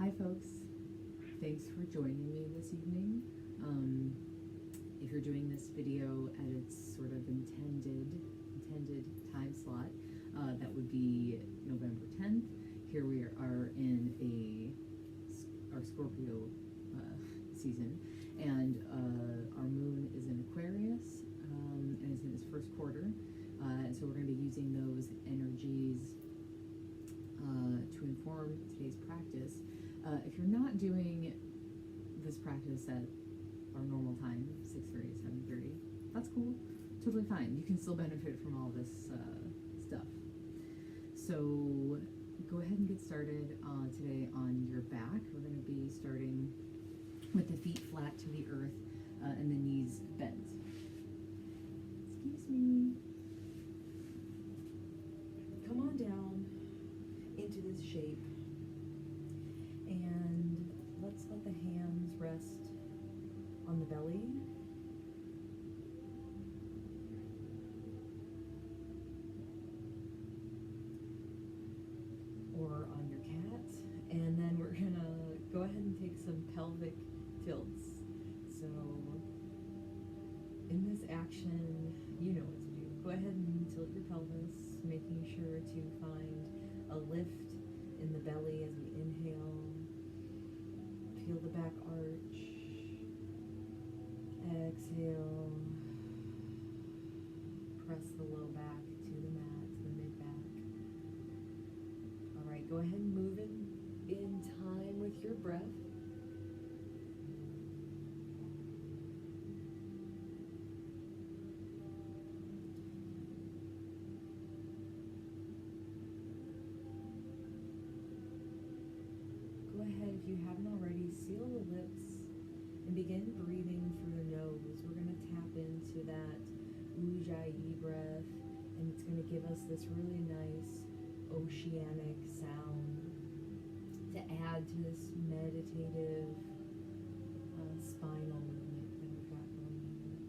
Hi folks, thanks for joining me this evening. If you're doing this video at its sort of intended time slot, that would be November 10th. Here we are in our Scorpio season, and our moon is in Aquarius, and is in its first quarter, and so we're going to be using those energies to inform today's practice. If you're not doing this practice at our normal time, 6:30 to 7:30, that's cool, totally fine. You can still benefit from all this stuff. So go ahead and get started today on your back. We're going to be starting with the feet flat to the earth and the knees bent. Excuse me. Come on down into this shape, and let's let the hands rest on the belly. Or on your cat, and then we're gonna go ahead and take some pelvic tilts. So in this action, you know what to do. Go ahead and tilt your pelvis, making sure to find a lift in the belly as we inhale. Feel the back arch. Exhale. Press the low back to the mat, to the mid back. All right, go ahead and move in time with your breath. Go ahead, if you haven't already, seal the lips and begin breathing through the nose. We're going to tap into that ujjayi breath, and it's going to give us this really nice oceanic sound to add to this meditative spinal movement that we've got going here.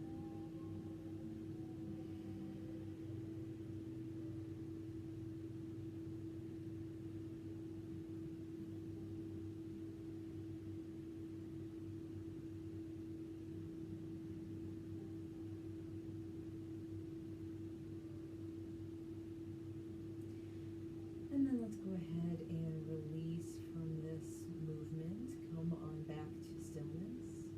And then let's go ahead and release from this movement. Come on back to stillness.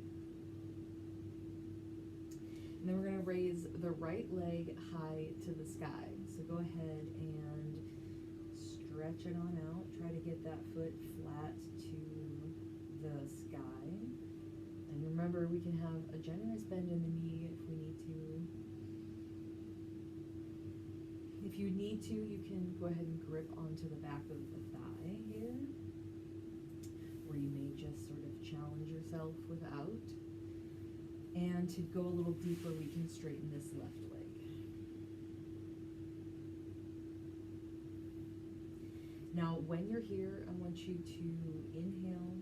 And then we're going to raise the right leg high to the sky. So go ahead and stretch it on out. Try to get that foot flat to the sky. And remember, we can have a generous bend in the knee if we need to. If you need to, you can go ahead and grip onto the back of the thigh here, or you may just sort of challenge yourself without. And to go a little deeper, we can straighten this left leg. Now, when you're here, I want you to inhale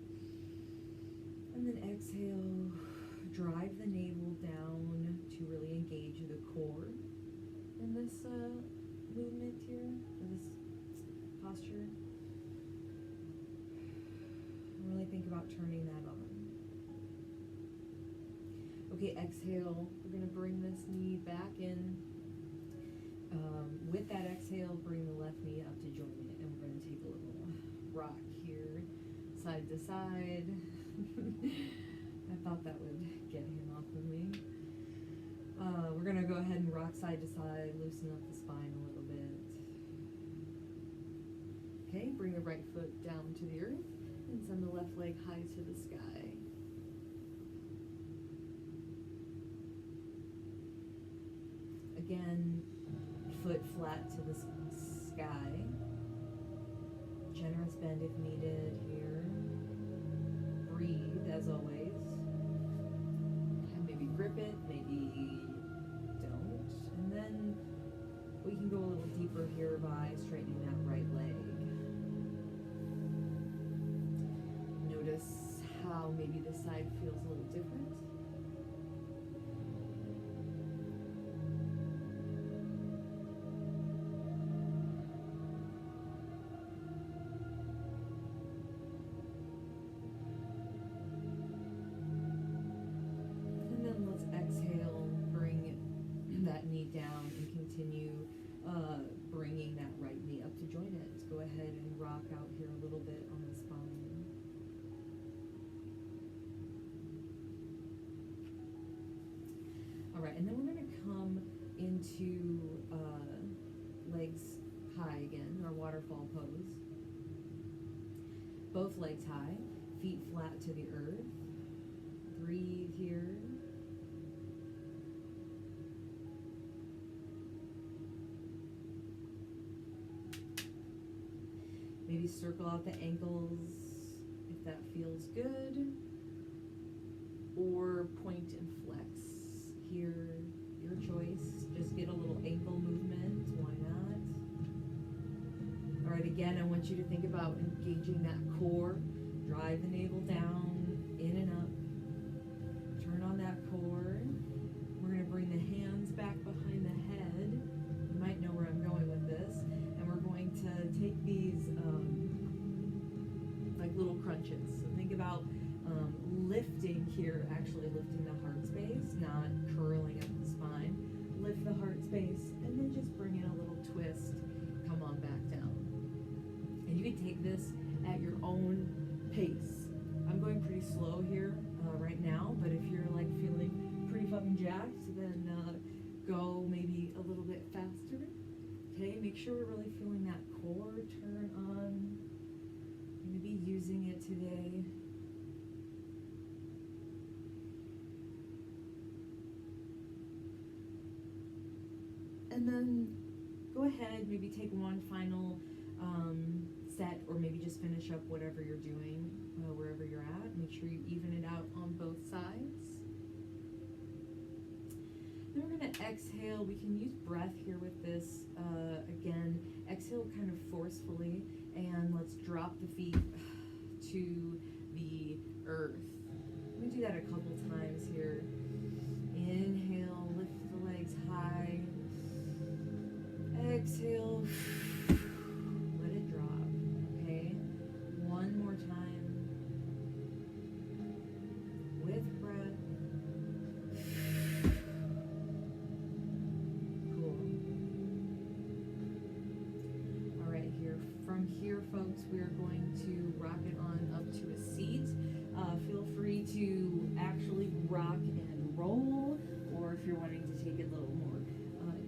and then exhale. Drive the navel down to really engage the core in this movement here, or this posture. Really think about turning that on. Okay, exhale. We're going to bring this knee back in. With that exhale, bring the left knee up to join it, and we're going to take a little rock here, side to side. I thought that would get him off of me. We're going to go ahead and rock side to side, loosen up the spine a little bit. Okay, bring the right foot down to the earth and send the left leg high to the sky. Again, foot flat to the sky. Generous bend if needed here. Breathe as always. And maybe grip it, maybe don't. And then we can go a little deeper here by straightening that right leg. Notice how maybe this side feels a little different. right, and then we're going to come into legs high again, our waterfall pose. Both legs high, feet flat to the earth. Breathe here. Maybe circle out the ankles if that feels good. Or point and flex. Here, your choice. Just get a little ankle movement. Why not? All right, again, I want you to think about engaging that core. Drive the navel down, in and up. Turn on that core. We're going to bring the hands back behind the head. You might know where I'm going with this. And we're going to take these like little crunches. So think about lifting here, actually lifting the heart space, not curling up the spine. Lift the heart space, and then just bring in a little twist. Come on back down. And you can take this at your own pace. I'm going pretty slow here right now, but if you're like feeling pretty fucking jacked, then go maybe a little bit faster. Okay, make sure we're really feeling that core turn on. I'm going to be using it today. And then go ahead, maybe take one final set, or maybe just finish up whatever you're doing, wherever you're at. Make sure you even it out on both sides. Then we're going to exhale. We can use breath here with this. Again, exhale kind of forcefully, and let's drop the feet to the earth. Let me do that a couple times here. Inhale, lift the legs high. Exhale, let it drop, okay? One more time, with breath. Cool. All right, from here, folks, we are going to rock it on up to a seat. Feel free to actually rock and roll, or if you're wanting to take it a little more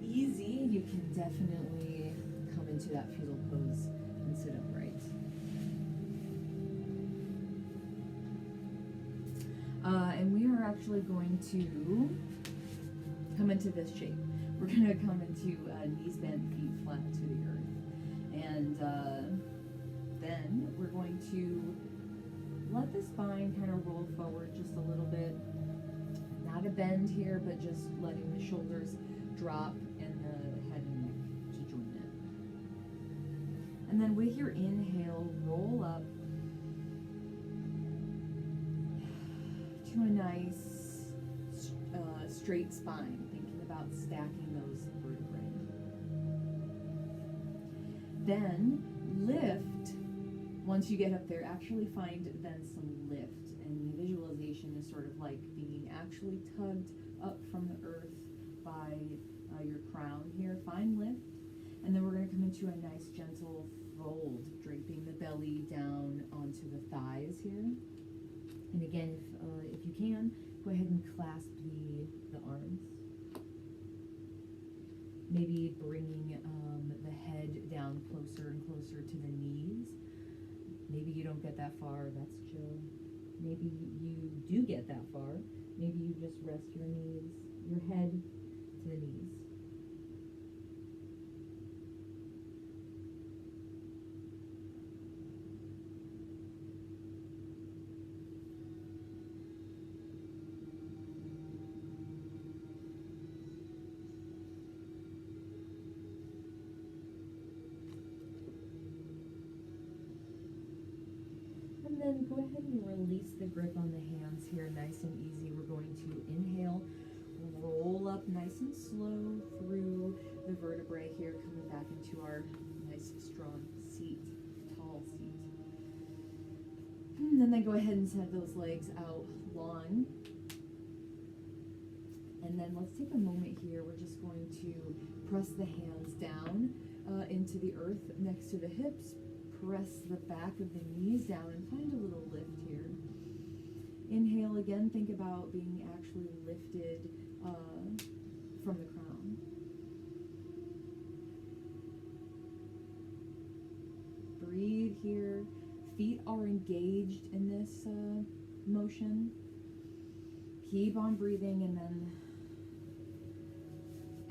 easy, you can definitely come into that fetal pose and sit upright. And we are actually going to come into this shape. We're going to come into knees bent, feet flat to the earth. And then we're going to let the spine kind of roll forward just a little bit. Not a bend here, but just letting the shoulders drop and the head and neck to join it. And then with your inhale, roll up to a nice straight spine, thinking about stacking those vertebrae. Then lift. Once you get up there, actually find then some lift. And the visualization is sort of like being actually tugged up from the earth by your crown here. Find lift. And then we're going to come into a nice gentle fold, draping the belly down onto the thighs here. And again, if you can, go ahead and clasp the arms. Maybe bringing the head down closer and closer to the knees. Maybe you don't get that far, that's chill. Maybe you do get that far. Maybe you just rest your knees, your head to the knees. And then go ahead and release the grip on the hands here, nice and easy. We're going to inhale, roll up nice and slow through the vertebrae here, coming back into our nice strong seat, tall seat. And then go ahead and set those legs out long. And then let's take a moment here. We're just going to press the hands down into the earth next to the hips. Press the back of the knees down and find a little lift here. Inhale again, think about being actually lifted from the crown. Breathe here. Feet are engaged in this motion. Keep on breathing and then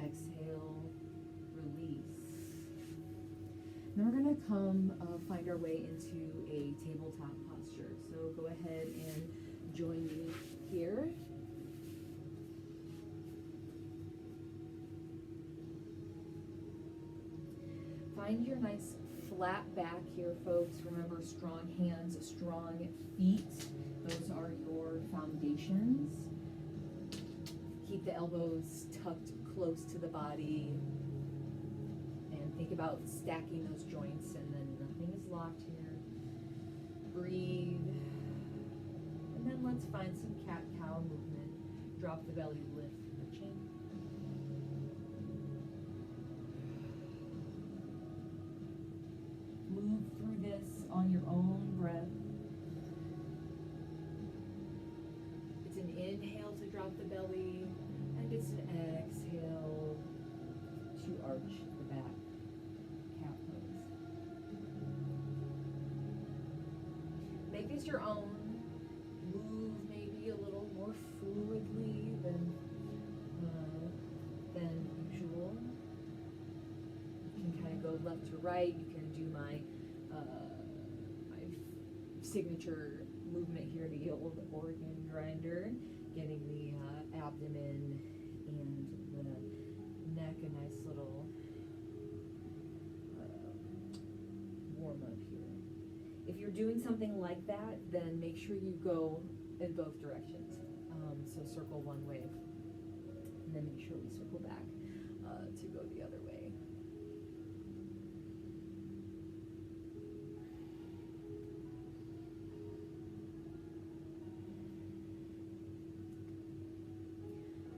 exhale, release. Then we're going to come find our way into a tabletop posture. So go ahead and join me here. Find your nice flat back here, folks. Remember, strong hands, strong feet. Those are your foundations. Keep the elbows tucked close to the body. And think about stacking those joints, and then nothing is locked here. Breathe. And then let's find some cat-cow movement. Drop the belly, lift the chin. Move through this on your own breath. It's an inhale to drop the belly, and it's an exhale to arch the back. Cat pose. Make this your own. Move maybe a little more fluidly than usual. You can kind of go left to right. You can do my signature movement here, the old organ grinder, getting the abdomen and the neck a nice little warm up here. If you're doing something like that, then make sure you go in both directions. So circle one way, and then make sure we circle back to go the other way.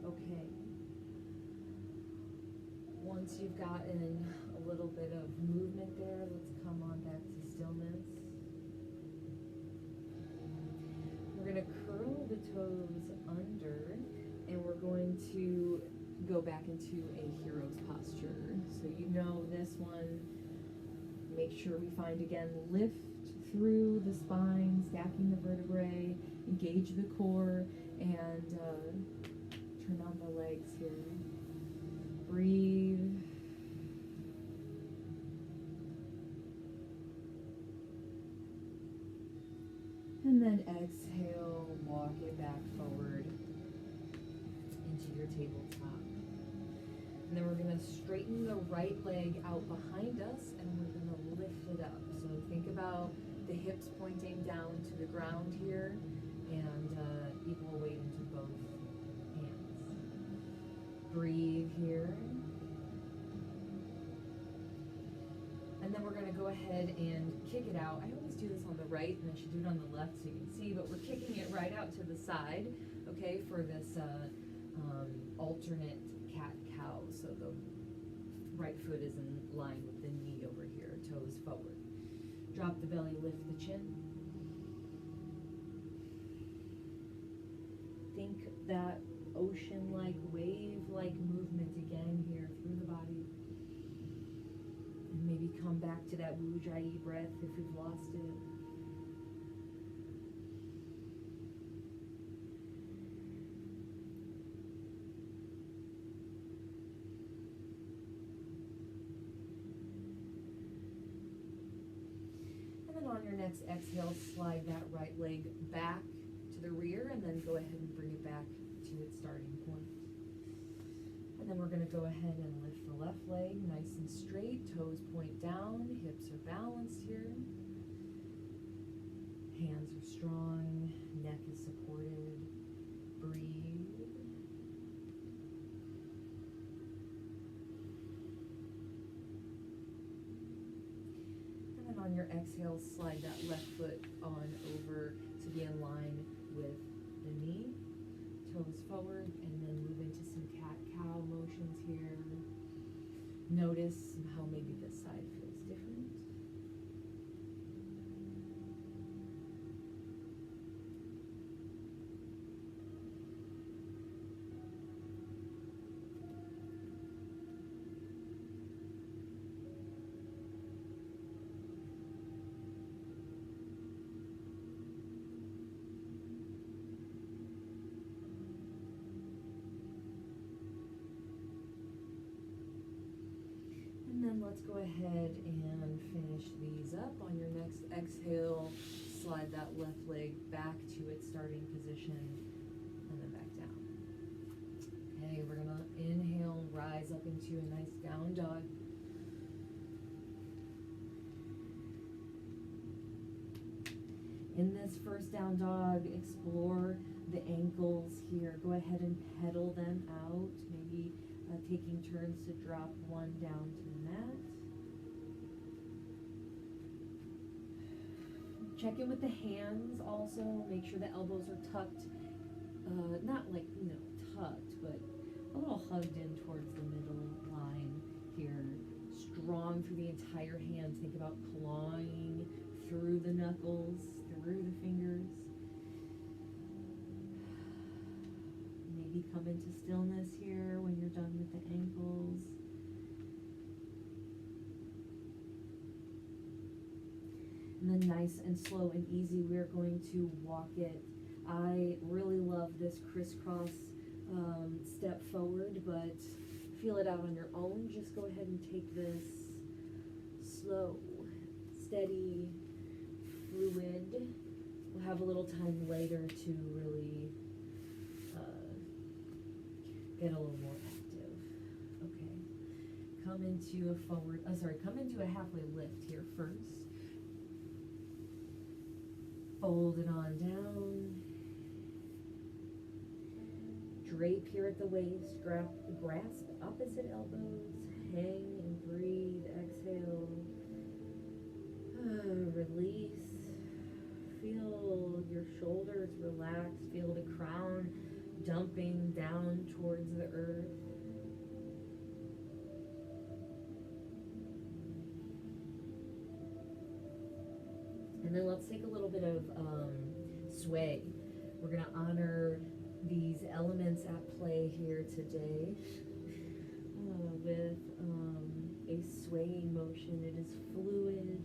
Okay. Once you've gotten a little bit of movement there, let's come on back to stillness. We're going to curl the toes under, and we're going to go back into a hero's posture. So you know this one. Make sure we find, again, lift through the spine, stacking the vertebrae, engage the core, and turn on the legs here. Breathe. And then exhale, walk it back forward into your tabletop. And then we're going to straighten the right leg out behind us, and we're going to lift it up. So think about the hips pointing down to the ground here, and equal weight into both hands. Breathe here. And then we're going to go ahead and kick it out. I always do this on the right, and I should do it on the left so you can see, but we're kicking it right out to the side, okay, for this alternate cat-cow. So the right foot is in line with the knee over here, toes forward. Drop the belly, lift the chin. Think that ocean-like, wave-like movement again here through the body. And maybe come back to that Ujjayi breath if you've lost it. And then on your next exhale, slide that right leg back to the rear, and then go ahead and bring it back to its starting point. And then we're going to go ahead and lift the left leg nice and straight, toes point down, hips are balanced here. Hands are strong, neck is supported. Breathe. And then on your exhale, slide that left foot on over to be in line with the knee. Toes forward, and then move into some cat-cow motions here. Notice how maybe this side feels different. let's go ahead and finish these up. On your next exhale, slide that left leg back to its starting position and then back down. Okay, we're gonna inhale, rise up into a nice down dog. In this first down dog, explore the ankles here. Go ahead and pedal them out, maybe taking turns to drop one down to the mat. Check in with the hands also. Make sure the elbows are tucked, not like, tucked, but a little hugged in towards the middle line here. Strong through the entire hand. Think about clawing through the knuckles, through the fingers. Maybe come into stillness here when you're done with the ankles. And then nice and slow and easy, we're going to walk it. I really love this crisscross step forward, but feel it out on your own. Just go ahead and take this slow, steady, fluid. We'll have a little time later to really get a little more active. Okay. Come into a halfway lift here first. Fold it on down. Drape here at the waist. Grasp opposite elbows. Hang and breathe. Exhale. Release. Feel your shoulders relax. Feel the crown dumping down towards the earth. And then let's take a little bit of sway. We're going to honor these elements at play here today with a swaying motion. It is fluid.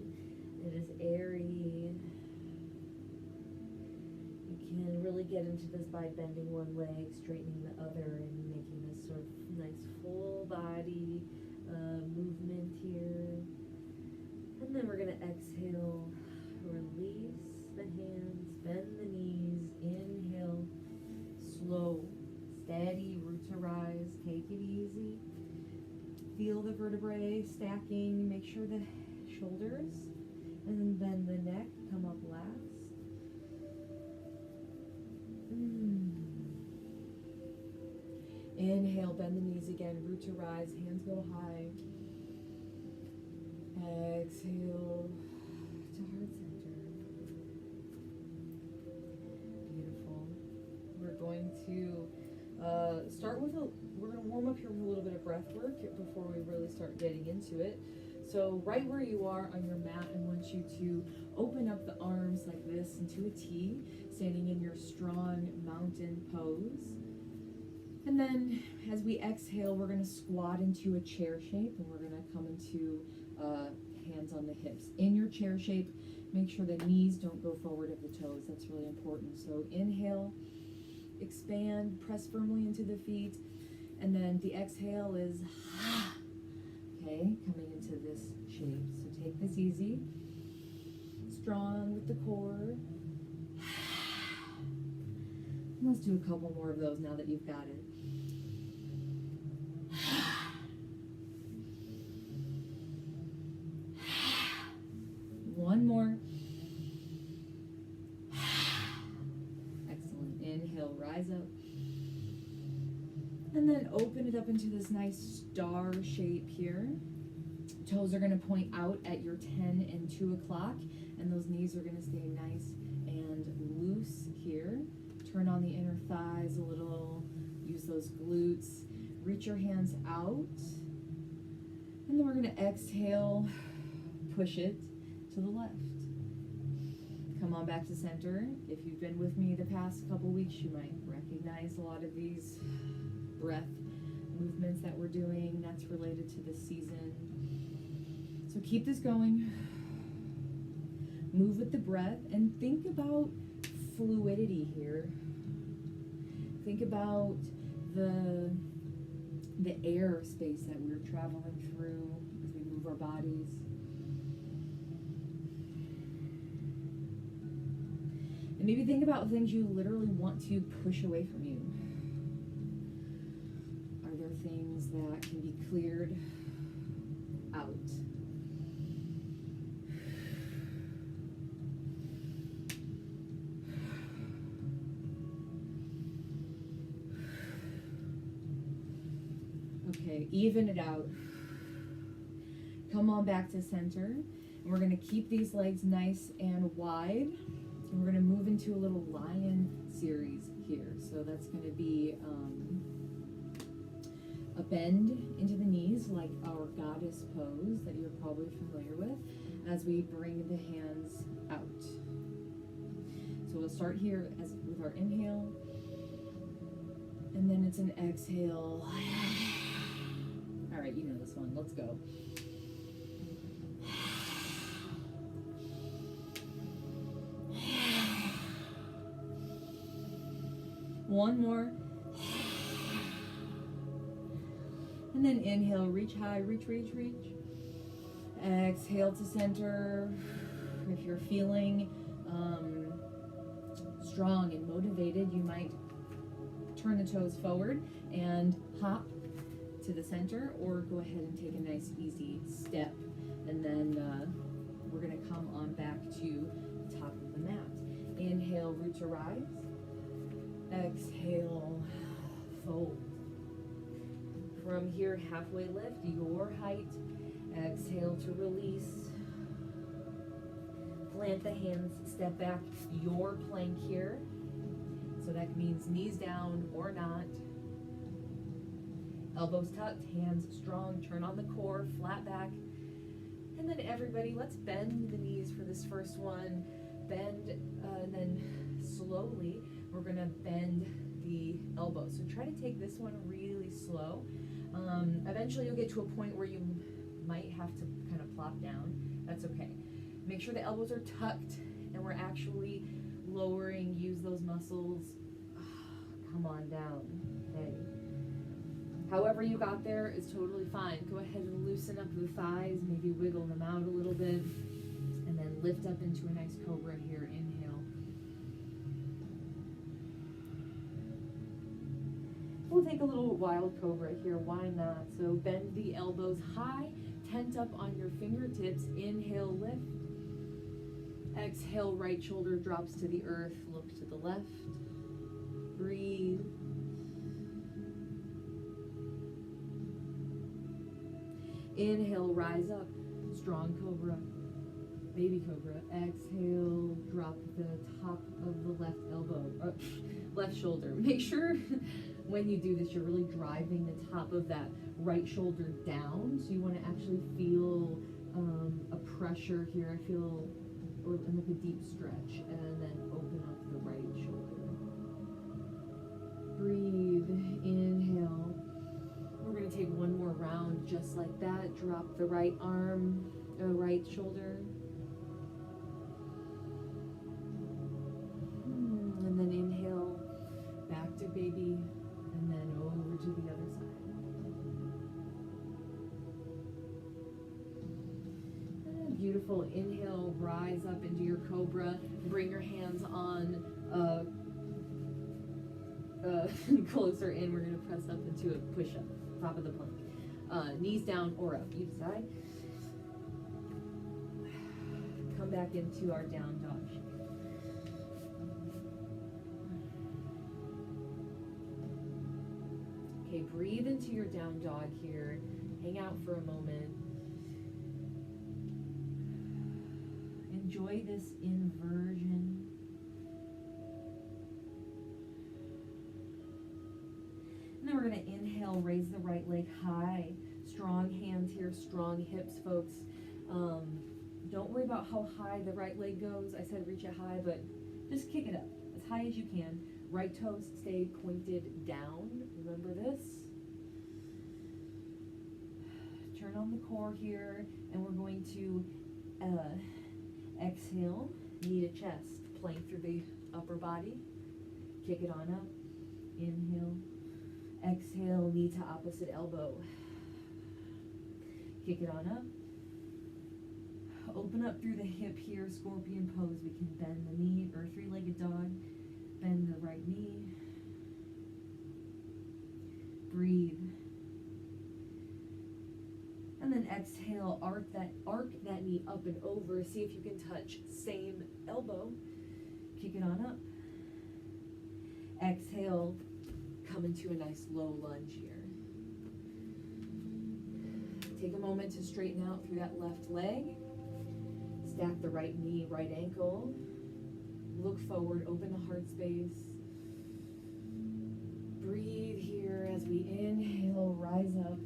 It is airy. You can really get into this by bending one leg, straightening the other, and making this sort of nice full body movement here. And then we're going to exhale. Release the hands, bend the knees, inhale, slow, steady, root to rise, take it easy. Feel the vertebrae stacking, make sure the shoulders, and then bend the neck, come up last. Inhale, bend the knees again, root to rise, hands go high. Exhale to heart center. Beautiful. We're going to start with we're going to warm up here with a little bit of breath work before we really start getting into it. So right where you are on your mat, I want you to open up the arms like this into a T, standing in your strong mountain pose. And then as we exhale, we're going to squat into a chair shape, and we're going to come into hands on the hips. In your chair shape, make sure the knees don't go forward of the toes. That's really important. So inhale, expand, press firmly into the feet, and then the exhale is okay, coming into this shape. So take this easy, strong with the core. And let's do a couple more of those now that you've got it. One more. Excellent. Inhale, rise up. And then open it up into this nice star shape here. Toes are going to point out at your 10 and 2 o'clock, and those knees are going to stay nice and loose here. Turn on the inner thighs a little. Use those glutes. Reach your hands out. And then we're going to exhale, push it to the left. Come on back to center. If you've been with me the past couple weeks, you might recognize a lot of these breath movements that we're doing. That's related to the season. So keep this going. Move with the breath and think about fluidity here. Think about the air space that we're traveling through as we move move our bodies. And maybe think about things you literally want to push away from you. Are there things that can be cleared out? Okay, even it out. Come on back to center. And we're going to keep these legs nice and wide. And we're going to move into a little lion series here. So that's going to be a bend into the knees, like our goddess pose that you're probably familiar with, as we bring the hands out. So we'll start here with our inhale. And then it's an exhale. All right, you know this one. Let's go. One more. And then inhale, reach high, reach, reach, reach. Exhale to center. If you're feeling strong and motivated, you might turn the toes forward and hop to the center, or go ahead and take a nice easy step. And then we're gonna come on back to the top of the mat. Inhale, root to rise. Exhale, fold. From here, halfway lift, your height. Exhale to release. Plant the hands, step back, your plank here. So that means knees down or not. Elbows tucked, hands strong, turn on the core, flat back. And then everybody, let's bend the knees for this first one. Bend, and then slowly, we're gonna bend the elbows. So try to take this one really slow. Eventually you'll get to a point where you might have to kind of plop down. That's okay. Make sure the elbows are tucked and we're actually lowering, use those muscles. Come on down, okay. However you got there is totally fine. Go ahead and loosen up the thighs, maybe wiggle them out a little bit, and then lift up into a nice cobra here. Inhale. We'll take a little wild cobra here, why not? So bend the elbows high, tent up on your fingertips. Inhale, lift. Exhale, right shoulder drops to the earth, look to the left. Breathe. Inhale, rise up, strong cobra, baby cobra. Exhale, drop the top of the left elbow, left shoulder. Make sure when you do this, you're really driving the top of that right shoulder down. So you want to actually feel a pressure here. I feel like a deep stretch, and then open up the right shoulder. Breathe, inhale. We're going to take one more round just like that. Drop the right arm, right shoulder. And then inhale, back to baby, and then over to the other side. Beautiful. Inhale, rise up into your cobra. Bring your hands on closer in. We're going to press up into a push-up, top of the plank. Knees down or up, you decide. Come back into our down dog shape. Okay, breathe into your down dog here. Hang out for a moment. Enjoy this inversion. And then we're going to inhale, raise the right leg high. Strong hands here, strong hips, folks. Don't worry about how high the right leg goes. I said reach it high, but just kick it up as high as you can. Right toes stay pointed down. Remember this. Turn on the core here, and we're going to exhale, knee to chest, plank through the upper body. Kick it on up. Inhale. Exhale, knee to opposite elbow. Kick it on up. open up through the hip here, Scorpion Pose. We can bend the knee, or three-legged dog. Bend the right knee. Breathe. And then exhale, arc that knee up and over. See if you can touch same elbow. Kick it on up. Exhale, come into a nice low lunge here. Take a moment to straighten out through that left leg. Stack the right knee, right ankle. Look forward, open the heart space. Breathe here as we inhale, rise up.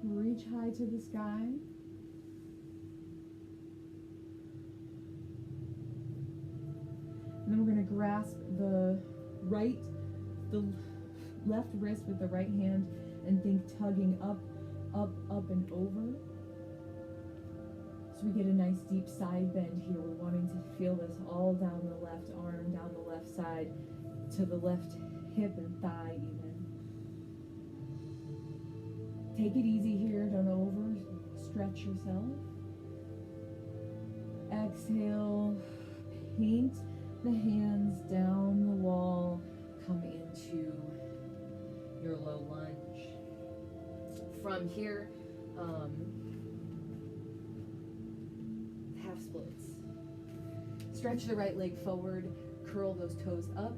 Reach high to the sky. And then we're going to grasp the left wrist with the right hand and think tugging up, up and over. So we get a nice deep side bend here. We're wanting to feel this all down the left arm, down the left side, to the left hip and thigh even. Take it easy here, don't overstretch yourself. Exhale, paint the hands down the wall, come into your low lunge. From here, half splits. Stretch the right leg forward, curl those toes up.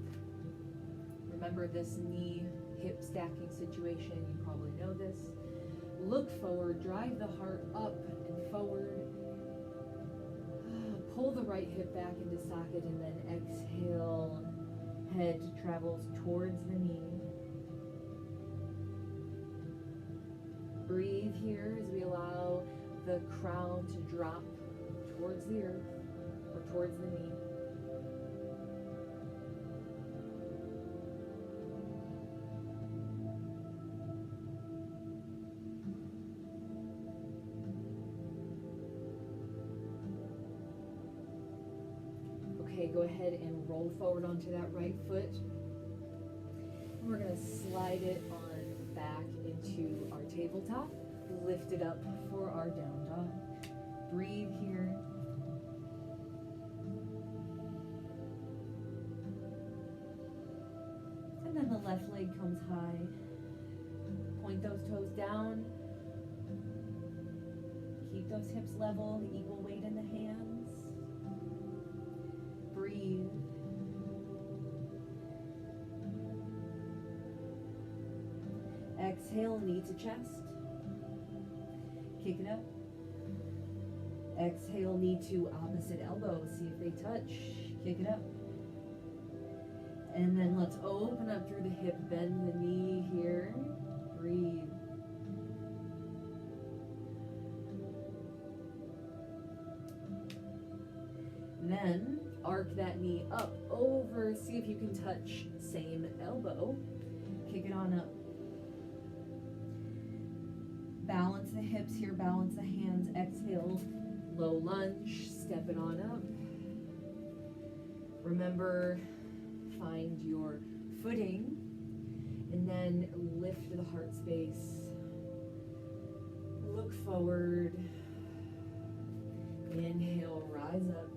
Remember this knee hip stacking situation, you probably know this. Look forward, drive the heart up and forward. Pull the right hip back into socket and then exhale. Head travels towards the knee. Breathe here as we allow the crown to drop towards the earth or towards the knee. Okay, go ahead and roll forward onto that right foot. And we're going to slide it on back into our tabletop. Lift it up for our down dog. Breathe here. And then the left leg comes high. Point those toes down. Keep those hips level, the equal weight in the hands. Breathe. Exhale, knee to chest. Kick it up. Exhale, knee to opposite elbow. See if they touch. Kick it up. And then let's open up through the hip. Bend the knee here. Breathe. Then arc that knee up, over. See if you can touch same elbow. Kick it on up. Balance the hips here, balance the hands. Exhale, low lunge, step it on up. Remember, find your footing and then lift the heart space. Look forward. Inhale, rise up.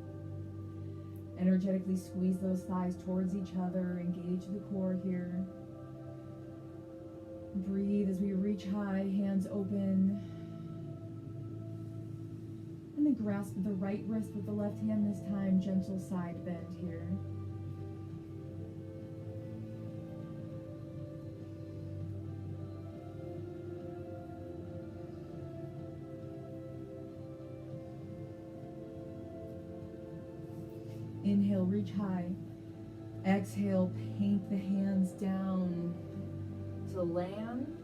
Energetically squeeze those thighs towards each other. Engage the core here. Breathe as we reach high, hands open. And then grasp the right wrist with the left hand this time. Gentle side bend here. Inhale, reach high. Exhale, paint the hands down. To land,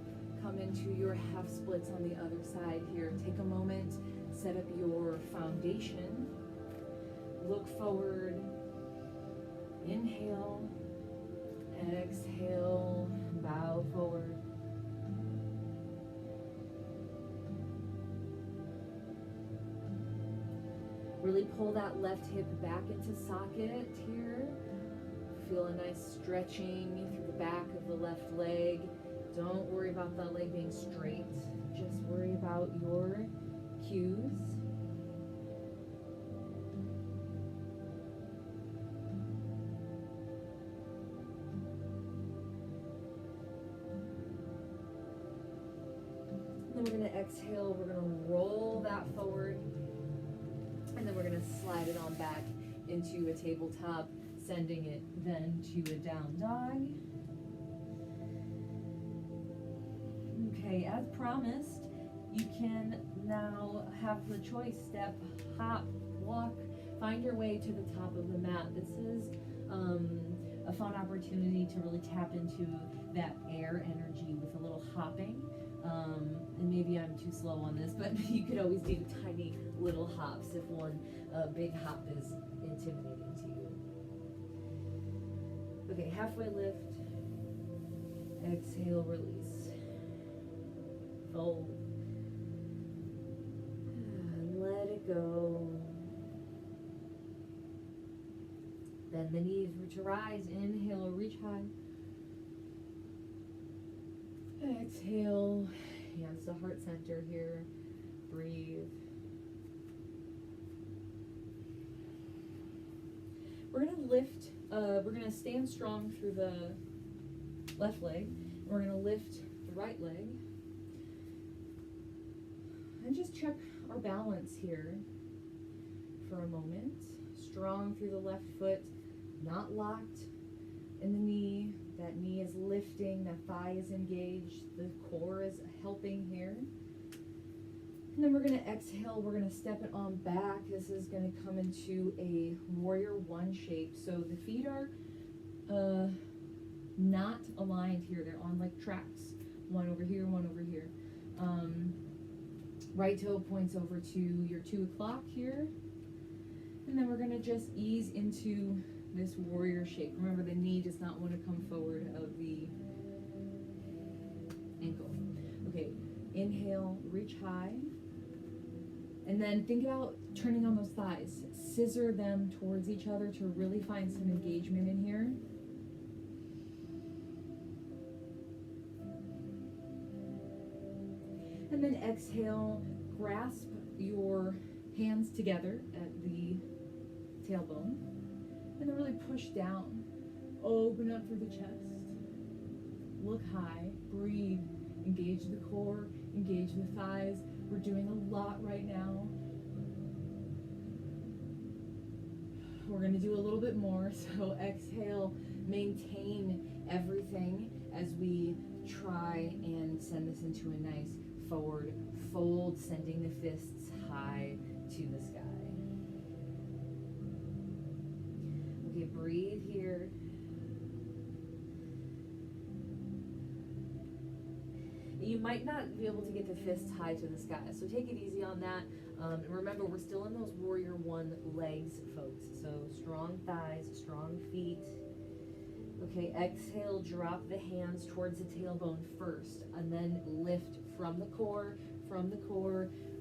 come into your half splits on the other side here. Take a moment, set up your foundation. Look forward. Inhale. Exhale. Bow forward. Really pull that left hip back into socket here. Feel a nice stretching through the back of the left leg. Don't worry about the leg being straight. Just worry about your cues. Then we're going to exhale, we're going to roll that forward, and then we're going to slide it on back into a tabletop, sending it then to a down dog. Okay, as promised, you can now have the choice, step, hop, walk, find your way to the top of the mat. This is a fun opportunity to really tap into that air energy with a little hopping. And maybe I'm too slow on this, but you could always do tiny little hops if one big hop is intimidating to you. Okay, halfway lift, exhale, release, fold, and let it go. Bend the knees, root to rise, inhale, reach high. Exhale, hands to heart center here, breathe. We're gonna lift, we're gonna stand strong through the left leg. We're gonna lift the right leg. And just check our balance here for a moment. Strong through the left foot, not locked in the knee. That knee is lifting, that thigh is engaged, the core is helping here. And then we're gonna exhale, we're gonna step it on back. This is gonna come into a warrior one shape. So the feet are not aligned here. They're on like tracks. One over here, one over here. Right toe points over to your 2 o'clock here. And then we're gonna just ease into this warrior shape. Remember, the knee does not want to come forward of the ankle. Okay, inhale, reach high. And then think about turning on those thighs. Scissor them towards each other to really find some engagement in here. And then exhale, grasp your hands together at the tailbone. And then really push down. Open up through the chest. Look high. Breathe. Engage the core. Engage the thighs. We're doing a lot right now. We're going to do a little bit more. So exhale. Maintain everything as we try and send this into a nice forward fold, sending the fists high to the sky. Okay, breathe here. You might not be able to get the fists high to the sky, so take it easy on that. And remember, we're still in those warrior one legs, folks. So strong thighs, strong feet. Okay, exhale, drop the hands towards the tailbone first, and then lift from the core,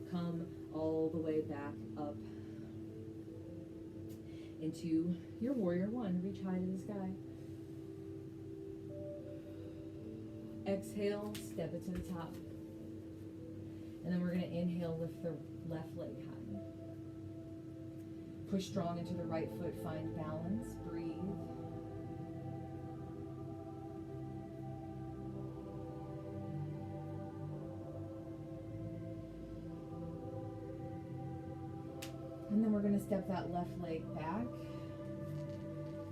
come all the way back up into your warrior one. Reach high to the sky. Exhale, step it to the top. And then we're going to inhale, lift the left leg high. Push strong into the right foot, find balance, breathe. And then we're going to step that left leg back,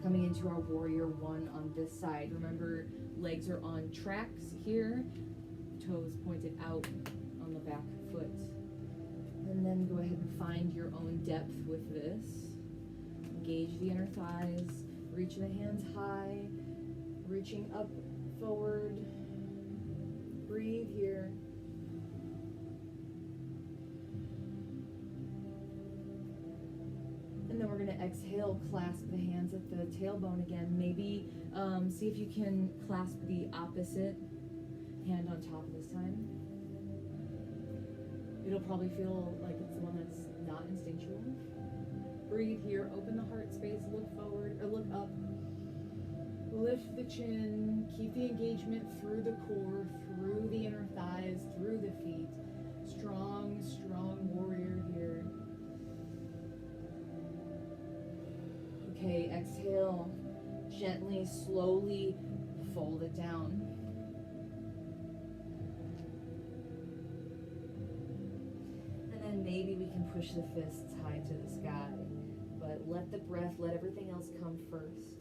coming into our warrior one on this side. Remember, legs are on tracks here, toes pointed out on the back foot. And then go ahead and find your own depth with this. Engage the inner thighs, reach the hands high, reaching up, forward. Breathe here. And then we're going to exhale, clasp the hands at the tailbone again. Maybe see if you can clasp the opposite hand on top this time. It'll probably feel like it's the one that's not instinctual. Breathe here, open the heart space, look forward, or look up. Lift the chin, keep the engagement through the core, through the inner thighs, through the feet. Strong, strong warrior here. Okay, exhale. Gently, slowly fold it down. And then maybe we can push the fists high to the sky. But let the breath, let everything else come first.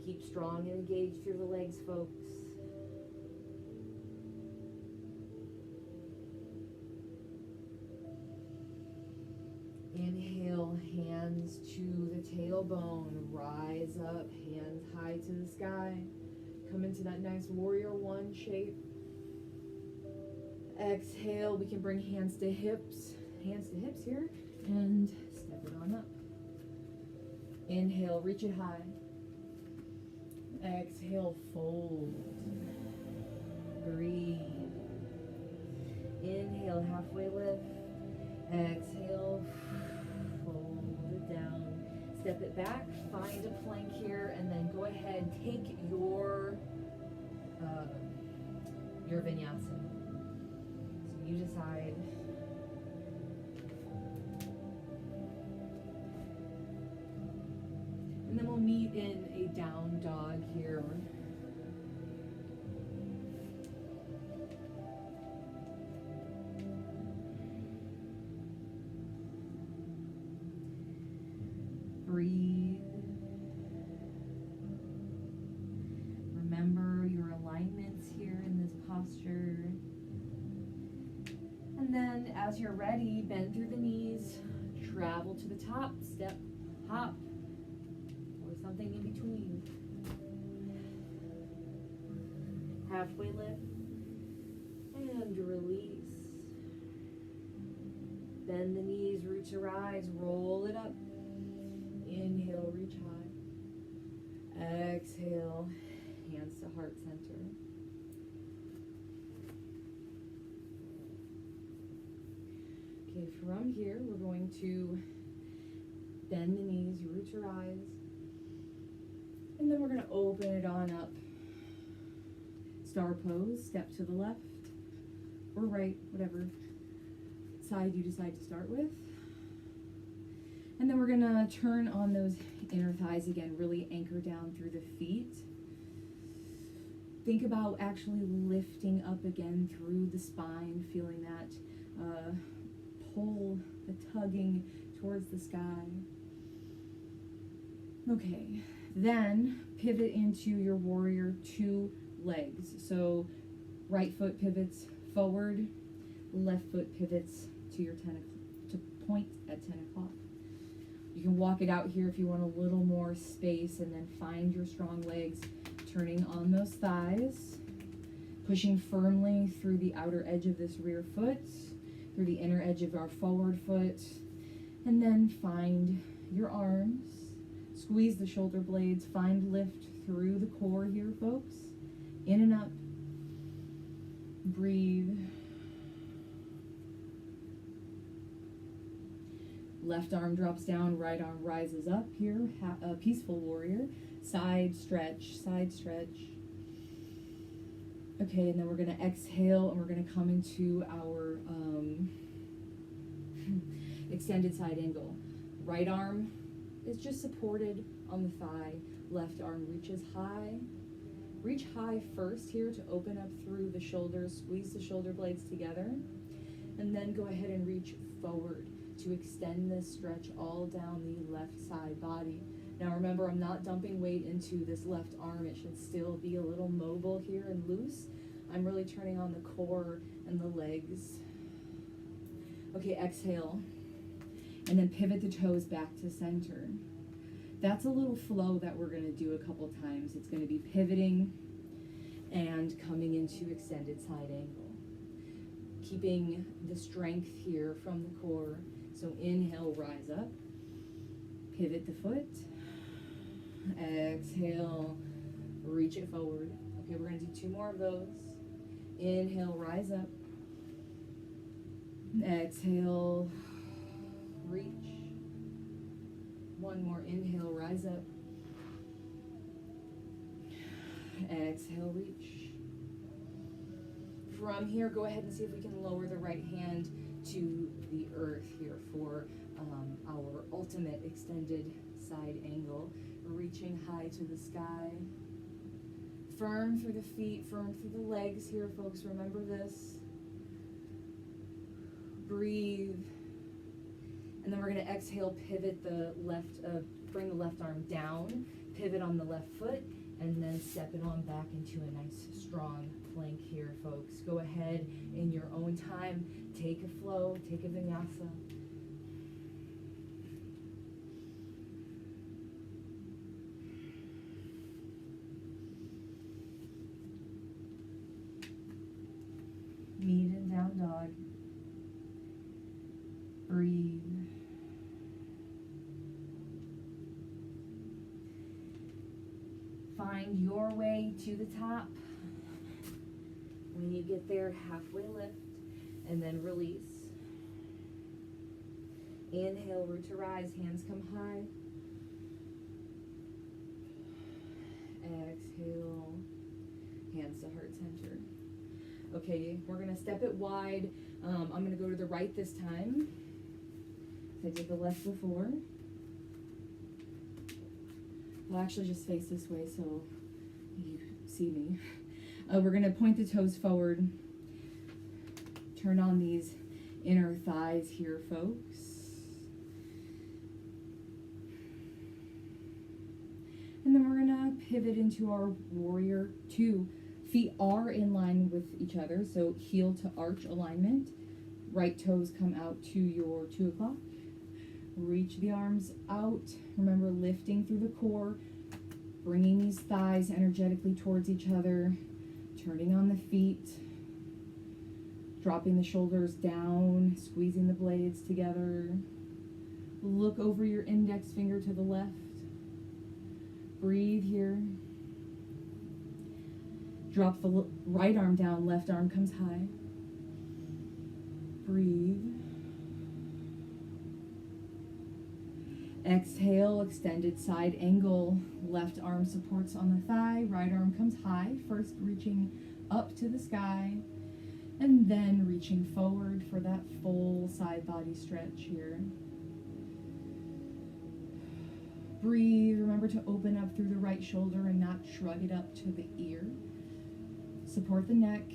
Keep strong and engaged through the legs, folks. Inhale, hands to the tailbone. Rise up, hands high to the sky. Come into that nice warrior one shape. Exhale, we can bring hands to hips. Hands to hips here. And step it on up. Inhale, reach it high. Exhale, fold. Breathe. Inhale, halfway lift. Exhale, fold it down. Step it back, find a plank here, and then go ahead, take your vinyasa. So you decide. And then we'll meet in a down dog here. Breathe. Remember your alignments here in this posture. And then as you're ready, bend through the knees, travel to the top, step, hop, or something in between. Halfway lift and release. Bend the knees, root to rise, roll it up. Inhale, reach high. Exhale, hands to heart center. Okay, from here, we're going to bend the knees, root to rise. And then we're going to open it on up. Star pose, step to the left or right, whatever side you decide to start with. And then we're gonna turn on those inner thighs again, really anchor down through the feet. Think about actually lifting up again through the spine, feeling that pull, the tugging towards the sky. Okay, then pivot into your warrior two legs. So right foot pivots forward, left foot pivots to your to point at 10 o'clock. You can walk it out here if you want a little more space, and then find your strong legs, turning on those thighs, pushing firmly through the outer edge of this rear foot, through the inner edge of our forward foot, and then find your arms, squeeze the shoulder blades, find lift through the core here, folks, in and up, breathe. Left arm drops down, right arm rises up here, peaceful warrior, side stretch, side stretch. Okay, and then we're gonna exhale and we're gonna come into our extended side angle. Right arm is just supported on the thigh, left arm reaches high. Reach high first here to open up through the shoulders, squeeze the shoulder blades together, and then go ahead and reach forward to extend this stretch all down the left side body. Now remember, I'm not dumping weight into this left arm. It should still be a little mobile here and loose. I'm really turning on the core and the legs. Okay, exhale. And then pivot the toes back to center. That's a little flow that we're gonna do a couple times. It's gonna be pivoting and coming into extended side angle. Keeping the strength here from the core. So inhale, rise up, pivot the foot, exhale, reach it forward. Okay, we're gonna do two more of those. Inhale, rise up, exhale, reach. One more, inhale, rise up, exhale, reach. From here, go ahead and see if we can lower the right hand to the earth here for our ultimate extended side angle. Reaching high to the sky. Firm through the feet, firm through the legs here, folks. Remember this. Breathe. And then we're going to exhale, pivot the left, bring the left arm down, pivot on the left foot, and then step it on back into a nice strong plank here, folks. Go ahead in your own time. Take a flow, take a vinyasa. Meet in down dog. Breathe. Find your way to the top. When you get there, halfway lift, and then release. Inhale, root to rise, hands come high. Exhale, hands to heart center. Okay, we're gonna step it wide. I'm gonna go to the right this time. I did the left before. I'll actually just face this way so you see me. We're gonna point the toes forward. Turn on these inner thighs here, folks. And then we're gonna pivot into our warrior two. Feet are in line with each other, so heel to arch alignment. Right toes come out to your 2 o'clock. Reach the arms out. Remember, lifting through the core, bringing these thighs energetically towards each other, turning on the feet, dropping the shoulders down, squeezing the blades together. Look over your index finger to the left. Breathe here. Drop the right arm down, left arm comes high. Breathe. Exhale, extended side angle. Left arm supports on the thigh, right arm comes high. First reaching up to the sky, and then reaching forward for that full side body stretch here. Breathe. Remember to open up through the right shoulder and not shrug it up to the ear. Support the neck.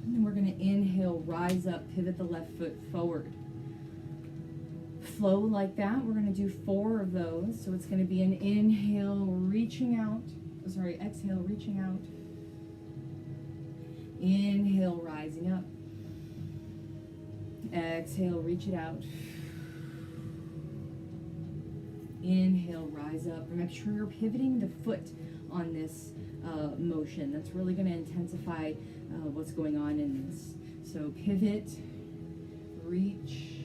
And then we're going to inhale, rise up, pivot the left foot forward. Flow like that. We're going to do 4 of those. So it's going to be an inhale, reaching out. Exhale, reaching out. Inhale, rising up. Exhale, reach it out. Inhale, rise up. Make sure you're pivoting the foot on this motion. That's really going to intensify what's going on in this. So pivot, reach,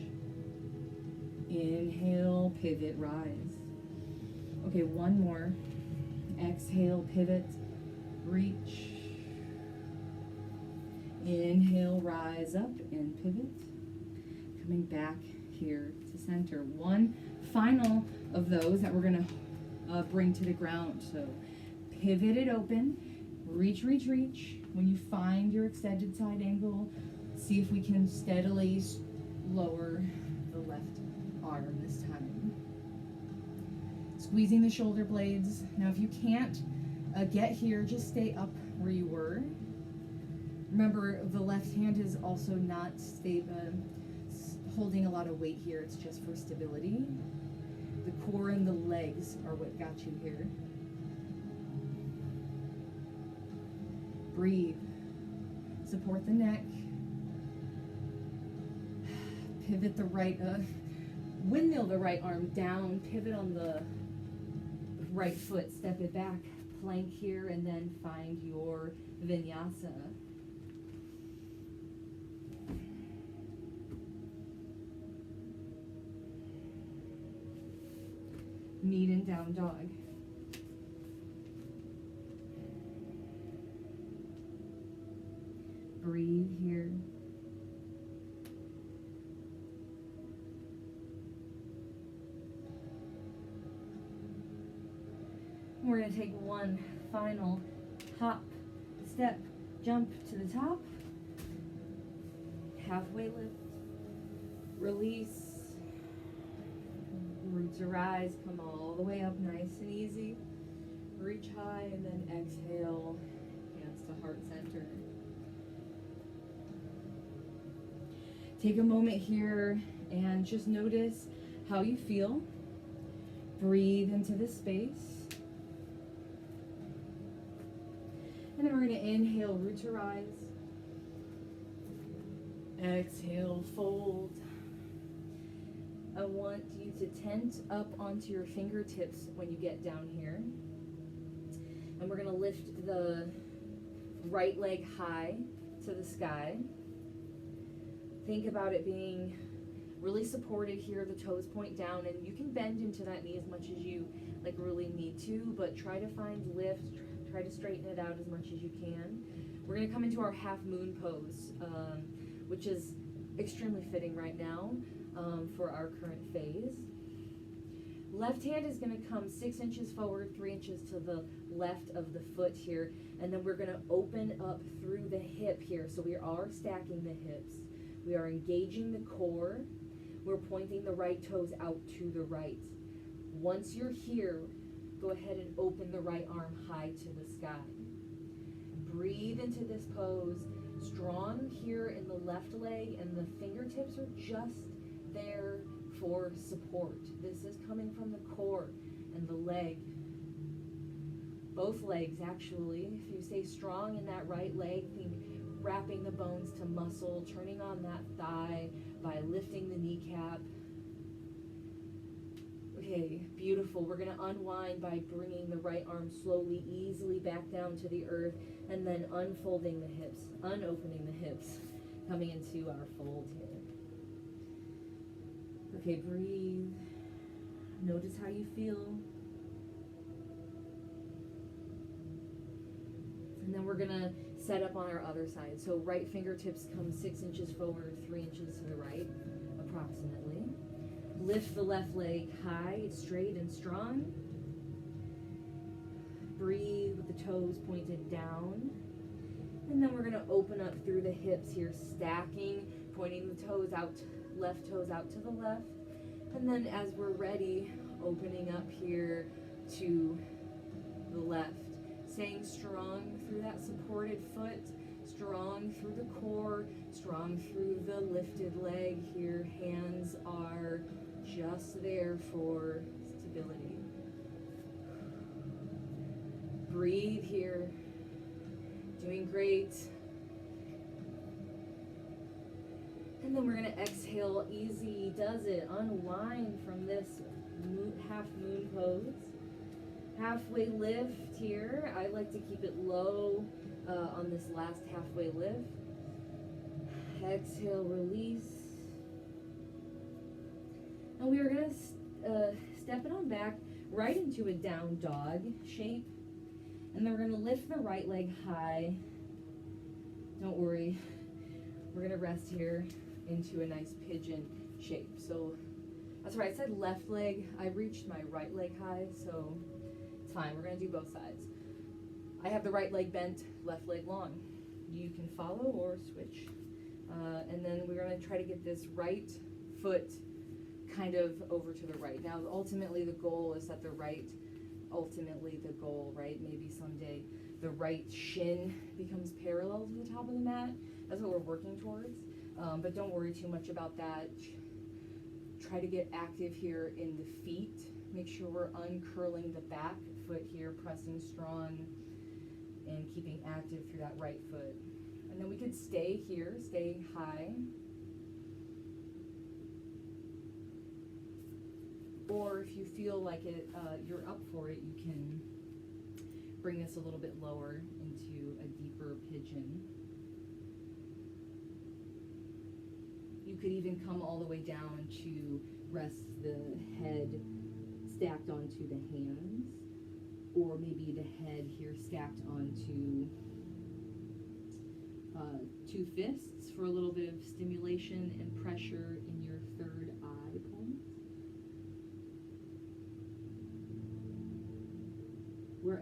inhale, pivot, rise. Okay, one more. Exhale, pivot, reach. Inhale, rise up and pivot. Coming back here to center. One final of those that we're going to bring to the ground. So pivot it open, reach, reach, reach. When you find your extended side angle, see if we can steadily lower the left arm this time. Squeezing the shoulder blades. Now if you can't get here, just stay up where you were. Remember, the left hand is also not holding a lot of weight here. It's just for stability. The core and the legs are what got you here. Breathe. Support the neck. Pivot the right, windmill the right arm down. Pivot on the right foot. Step it back. Plank here, and then find your vinyasa. Meet in down dog. Breathe here. we're going to take one final hop, step, jump to the top. Halfway lift. Release. Root to rise. Come all the way up nice and easy. Reach high and then exhale. Hands to heart center. Take a moment here and just notice how you feel. Breathe into this space. And then we're going to inhale, root to rise. Exhale, fold. I want you to tent up onto your fingertips when you get down here. And we're going to lift the right leg high to the sky. Think about it being really supported here, the toes point down, and you can bend into that knee as much as you really need to, but try to find lift, try to straighten it out as much as you can. We're going to come into our half moon pose, which is extremely fitting right now for our current phase. Left hand is going to come 6 inches forward, 3 inches to the left of the foot here, and then we're going to open up through the hip here. So we are stacking the hips. We are engaging the core. We're pointing the right toes out to the right. Once you're here, go ahead and open the right arm high to the sky. Breathe into this pose. Strong here in the left leg, and the fingertips are just there for support. This is coming from the core and the leg. Both legs, actually. If you stay strong in that right leg, think wrapping the bones to muscle, turning on that thigh by lifting the kneecap. Okay, beautiful. We're going to unwind by bringing the right arm slowly, easily back down to the earth, and then unfolding the hips, unopening the hips, coming into our fold here. Okay, breathe. Notice how you feel. And then we're going to set up on our other side. So right fingertips come 6 inches forward, 3 inches to the right, approximately. Lift the left leg high, straight and strong. Breathe with the toes pointed down. And then we're going to open up through the hips here, stacking, pointing the toes out, left toes out to the left. And then as we're ready, opening up here to the left. Staying strong through that supported foot, strong through the core, strong through the lifted leg here. Hands are just there for stability. Breathe here. Doing great. And then we're going to exhale. Easy does it. Unwind from this half moon pose. Halfway lift here. I like to keep it low on this last halfway lift. Exhale, release. And we are going to step it on back right into a down dog shape. And then we're going to lift the right leg high. Don't worry. We're going to rest here into a nice pigeon shape. So that's right. I said left leg. I reached my right leg high, so it's fine. We're going to do both sides. I have the right leg bent, left leg long. You can follow or switch. And then we're going to try to get this right foot kind of over to the right. Now, ultimately, the goal is that the right, right? Maybe someday the right shin becomes parallel to the top of the mat. That's what we're working towards. But don't worry too much about that. Try to get active here in the feet. Make sure we're uncurling the back foot here, pressing strong and keeping active through that right foot. And then we could stay here, stay high. Or if you feel like it, you're up for it, you can bring this a little bit lower into a deeper pigeon. You could even come all the way down to rest the head stacked onto the hands, or maybe the head here stacked onto two fists for a little bit of stimulation and pressure in your third eye point.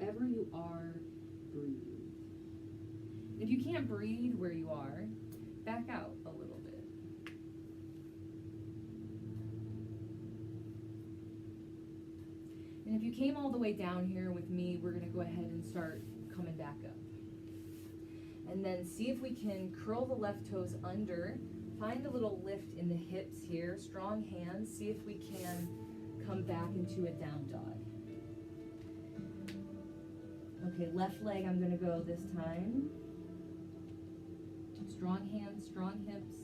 wherever you are, breathe. If you can't breathe where you are, back out a little bit. And if you came all the way down here with me, we're going to go ahead and start coming back up. And then see if we can curl the left toes under. Find a little lift in the hips here. Strong hands. See if we can come back into a down dog. Okay, left leg I'm going to go this time. Strong hands, strong hips.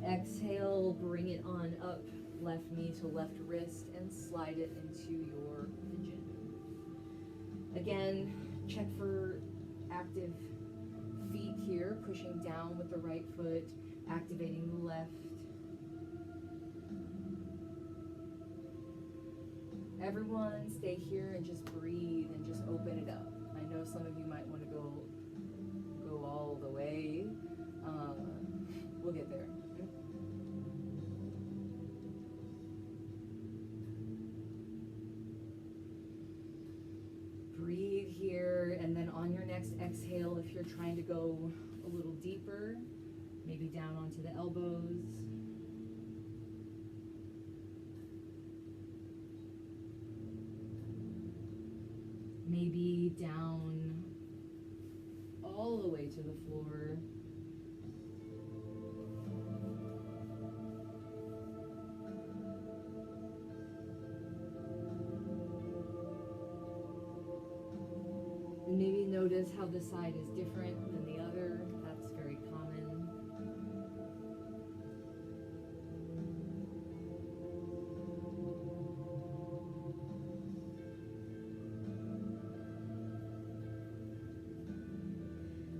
Exhale, bring it on up. Left knee to left wrist and slide it into your pigeon. Again, check for active feet here, pushing down with the right foot, activating the left. Everyone stay here and just breathe and just open it up. I know some of you might want to go all the way. We'll get there. Breathe here, and then on your next exhale, if you're trying to go a little deeper, maybe down onto the elbows. Maybe down all the way to the floor. And maybe notice how the side is different than the other. That's very common.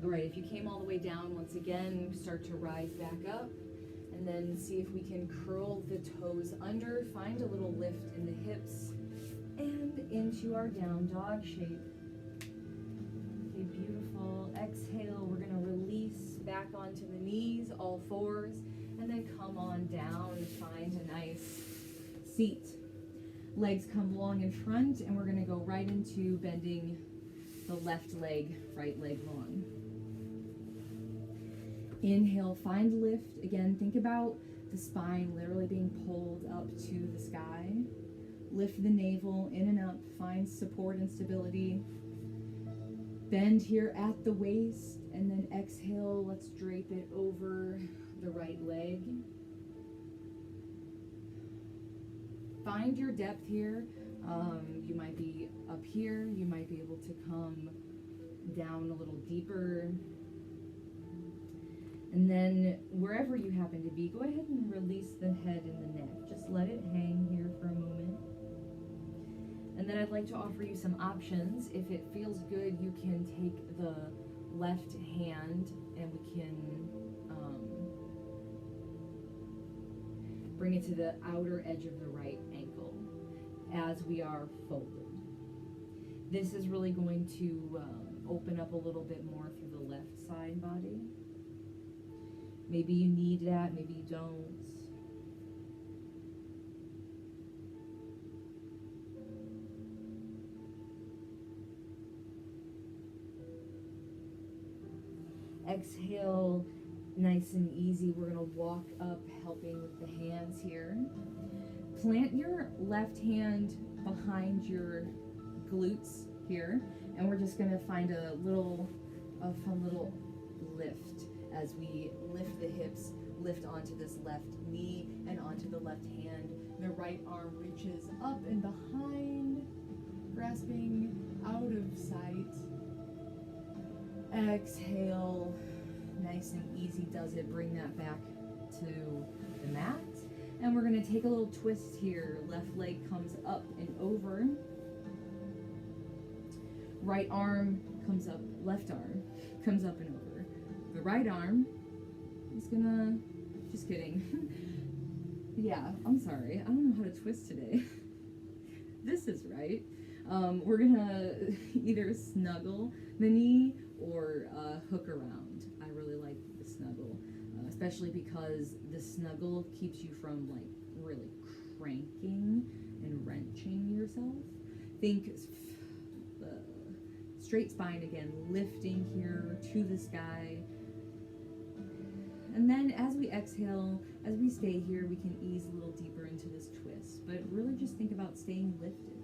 All right, if you came all the way down, once again, start to rise back up. And then see if we can curl the toes under. Find a little lift in the hips. And into our down dog shape. Okay, beautiful. Exhale, we're gonna release back onto the knees, all fours, and then come on down and find a nice seat. Legs come long in front, and we're gonna go right into bending the left leg, right leg long. Inhale, find lift. Again, think about the spine literally being pulled up to the sky. Lift the navel in and up, find support and stability. Bend here at the waist, and then exhale, let's drape it over the right leg. Find your depth here. You might be up here, you might be able to come down a little deeper. And then wherever you happen to be, go ahead and release the head and the neck. Just let it hang here for a moment. And then I'd like to offer you some options. If it feels good, you can take the left hand and we can bring it to the outer edge of the right ankle as we are folded. This is really going to open up a little bit more through the left side body. Maybe you need that, maybe you don't. Exhale, nice and easy. We're going to walk up, helping with the hands here. Plant your left hand behind your glutes here, and we're just going to find a fun little lift as we lift the hips, lift onto this left knee and onto the left hand. The right arm reaches up and behind, grasping out of sight. Exhale, nice and easy does it. Bring that back to the mat. And we're going to take a little twist here. Left leg comes up and over. Right arm comes up, left arm comes up and over. The right arm is gonna, just kidding. Yeah, I'm sorry. I don't know how to twist today. This is right. We're gonna either snuggle the knee or hook around. I really like the snuggle, especially because the snuggle keeps you from like really cranking and wrenching yourself. Think the straight spine again, lifting here to the sky. And then as we exhale, as we stay here, we can ease a little deeper into this twist. But really just think about staying lifted.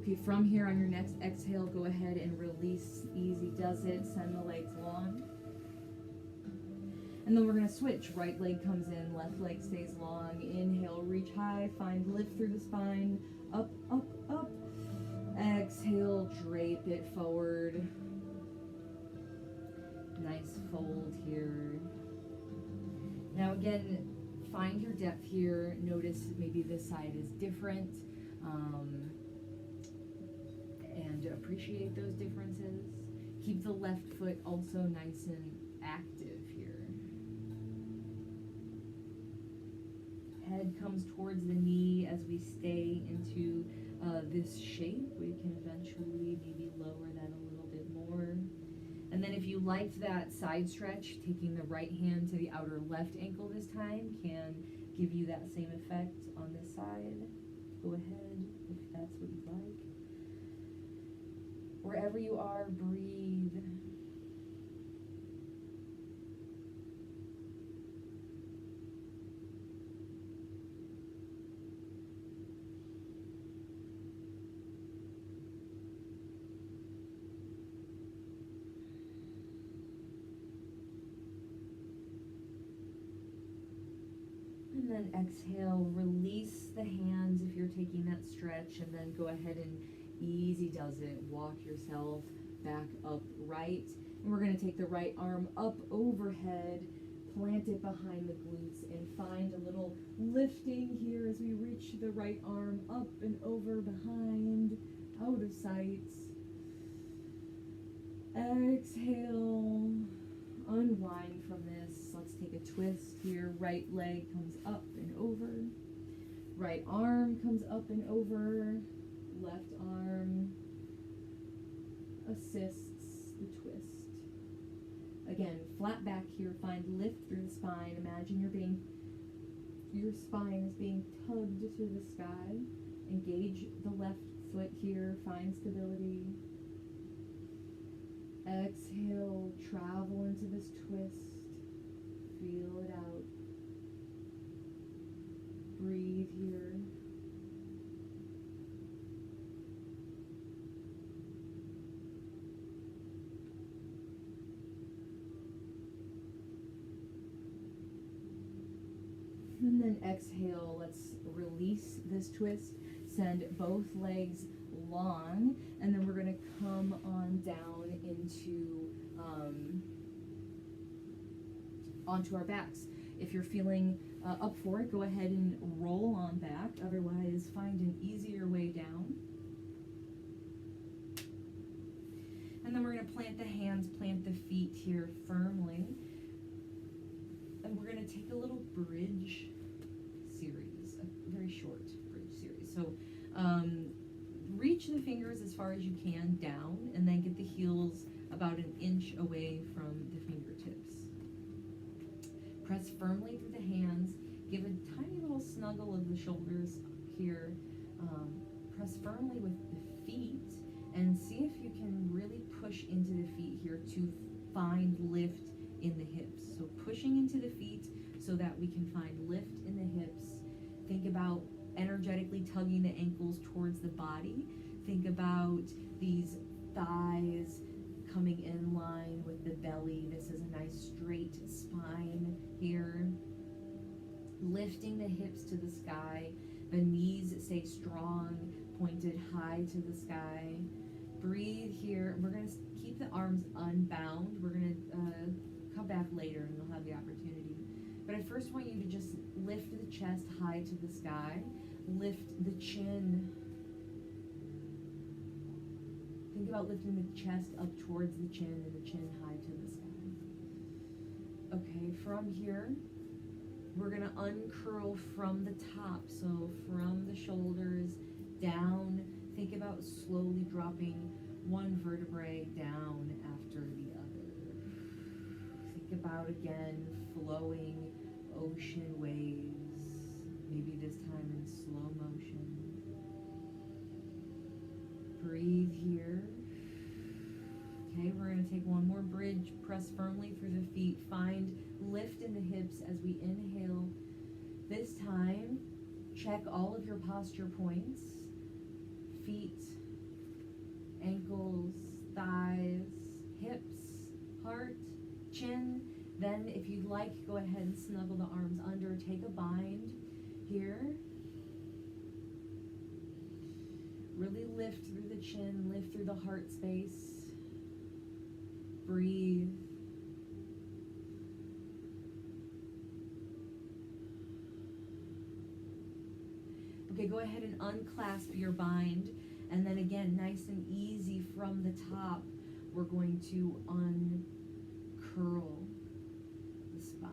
Okay, from here on your next exhale, go ahead and release. Easy does it. Send the legs long. And then we're going to switch. Right leg comes in, left leg stays long. Inhale, reach high, find lift through the spine. Up, up, up. Exhale, drape it forward. Nice fold here. Now again, find your depth here. Notice maybe this side is different. And appreciate those differences. Keep the left foot also nice and active here. Head comes towards the knee as we stay into this shape. We can eventually maybe lower that a little bit more. And then if you liked that side stretch, taking the right hand to the outer left ankle this time can give you that same effect on this side. Go ahead if that's what you'd like. Wherever you are, breathe. And then exhale, release the hands if you're taking that stretch, and then go ahead and easy does it. Walk yourself back upright. And we're going to take the right arm up overhead, plant it behind the glutes, and find a little lifting here as we reach the right arm up and over behind, out of sight. Exhale, unwind from this. Let's take a twist here. Right leg comes up and over. Right arm comes up and over. Left arm assists the twist. Again, flat back here, find lift through the spine. Imagine your spine is being tugged to the sky. Engage the left foot here, find stability. Exhale, travel into this twist. Feel it out. Breathe here. And then exhale, let's release this twist. Send both legs long, and then we're going to come on down into onto our backs. If you're feeling up for it, go ahead and roll on back. Otherwise, find an easier way down. And then we're going to plant the hands, plant the feet here firmly. And we're going to take a little bridge series, a very short bridge series. So reach the fingers as far as you can down, and then get the heels about an inch away from the fingertips. Press firmly through the hands. Give a tiny little snuggle of the shoulders here. Press firmly with the feet, and see if you can really push into the feet here to find lift in the hips. So pushing into the feet so that we can find lift in the hips. Think about energetically tugging the ankles towards the body. Think about these thighs coming in line with the belly. This is a nice straight spine here. Lifting the hips to the sky. The knees stay strong, pointed high to the sky. Breathe here. We're going to keep the arms unbound. We're going to come back later and you'll have the opportunity. But I first want you to just lift the chest high to the sky. Lift the chin. Think about lifting the chest up towards the chin and the chin high to the sky. Okay, from here, we're going to uncurl from the top. So from the shoulders down. Think about slowly dropping one vertebrae down after the other. Think about, again, flowing ocean waves, maybe this time in slow motion. Breathe here. Okay, we're going to take one more bridge. Press firmly through the feet. Find lift in the hips as we inhale. This time, check all of your posture points. Feet, ankles, thighs, hips, heart, chin. Then, if you'd like, go ahead and snuggle the arms under. Take a bind here. Really lift through the chin, lift through the heart space. Breathe. Okay, go ahead and unclasp your bind. And then again, nice and easy from the top, we're going to uncurl the spine.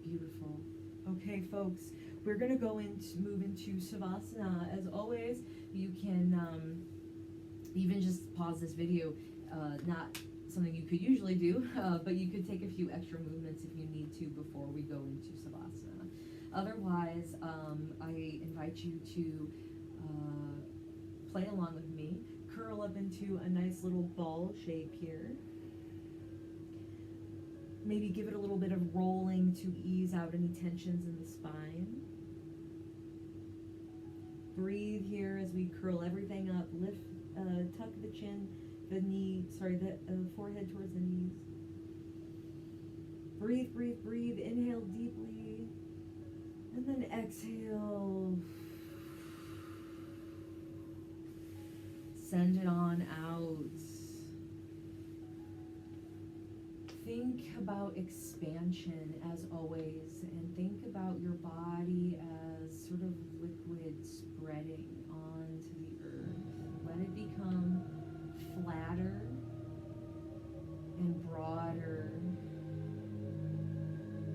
Beautiful. Okay, folks, we're going to move into Savasana. As always, you can even just pause this video, not something you could usually do, but you could take a few extra movements if you need to before we go into Savasana. Otherwise, I invite you to play along with me. Curl up into a nice little ball shape here. Maybe give it a little bit of rolling to ease out any tensions in the spine. Breathe here as we curl everything up. Lift, tuck the chin, the forehead towards the knees. Breathe, breathe, breathe. Inhale deeply. And then exhale. Send it on out. Think about expansion as always, and think about your body as sort of liquid spreading onto the earth. Let it become flatter and broader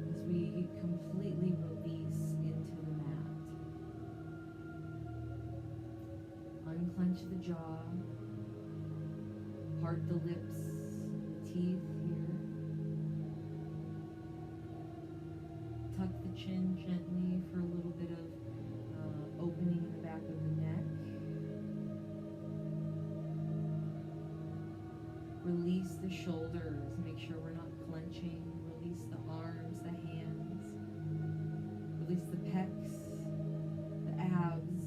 as we completely release into the mat. Unclench the jaw, part the lips, the teeth here. Tuck the chin gently for a little bit of opening in the back of the neck. Release the shoulders. Make sure we're not clenching. Release the arms, the hands. Release the pecs, the abs,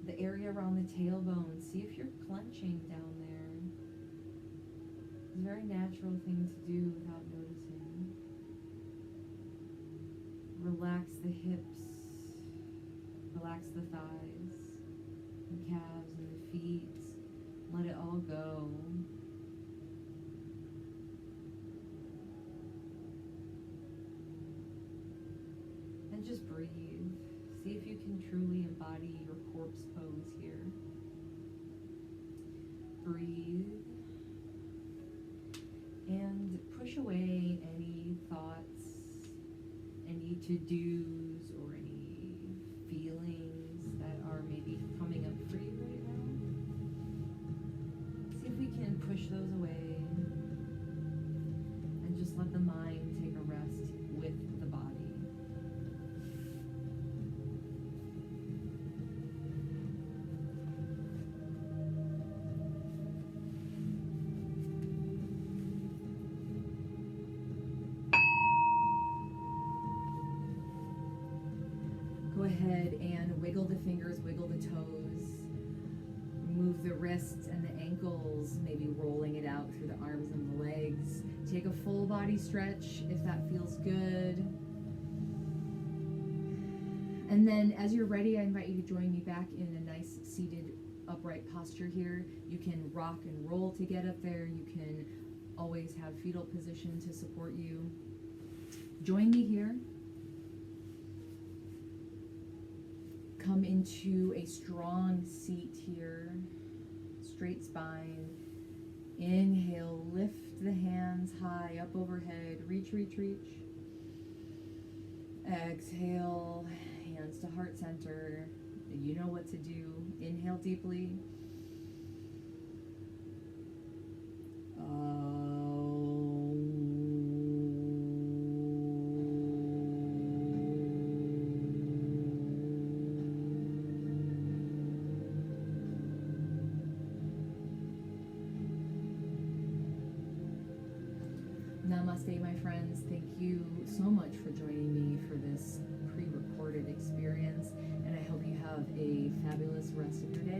the area around the tailbone. See if you're clenching down there. It's a very natural thing to do without noticing. Relax the hips, relax the thighs, and calves, and the feet. Let it all go. And just breathe. See if you can truly embody your corpse pose here. Breathe. And push away any thoughts, any to-dos, or any feelings that are maybe coming up for you right now. See if we can push those away and just let the mind take a rest with the body. Go ahead and wiggle the fingers, wiggle the toes, move the wrists and the ankles, maybe rolling it out through the arms and the legs. Take a full body stretch if that feels good. And then as you're ready, I invite you to join me back in a nice seated upright posture here. You can rock and roll to get up there. You can always have fetal position to support you. Join me here. Come into a strong seat here, straight spine. Inhale, lift the hands high up overhead, reach, reach, reach. Exhale, hands to heart center. You know what to do. Inhale deeply. thank you so much for joining me for this pre-recorded experience, and I hope you have a fabulous rest of your day.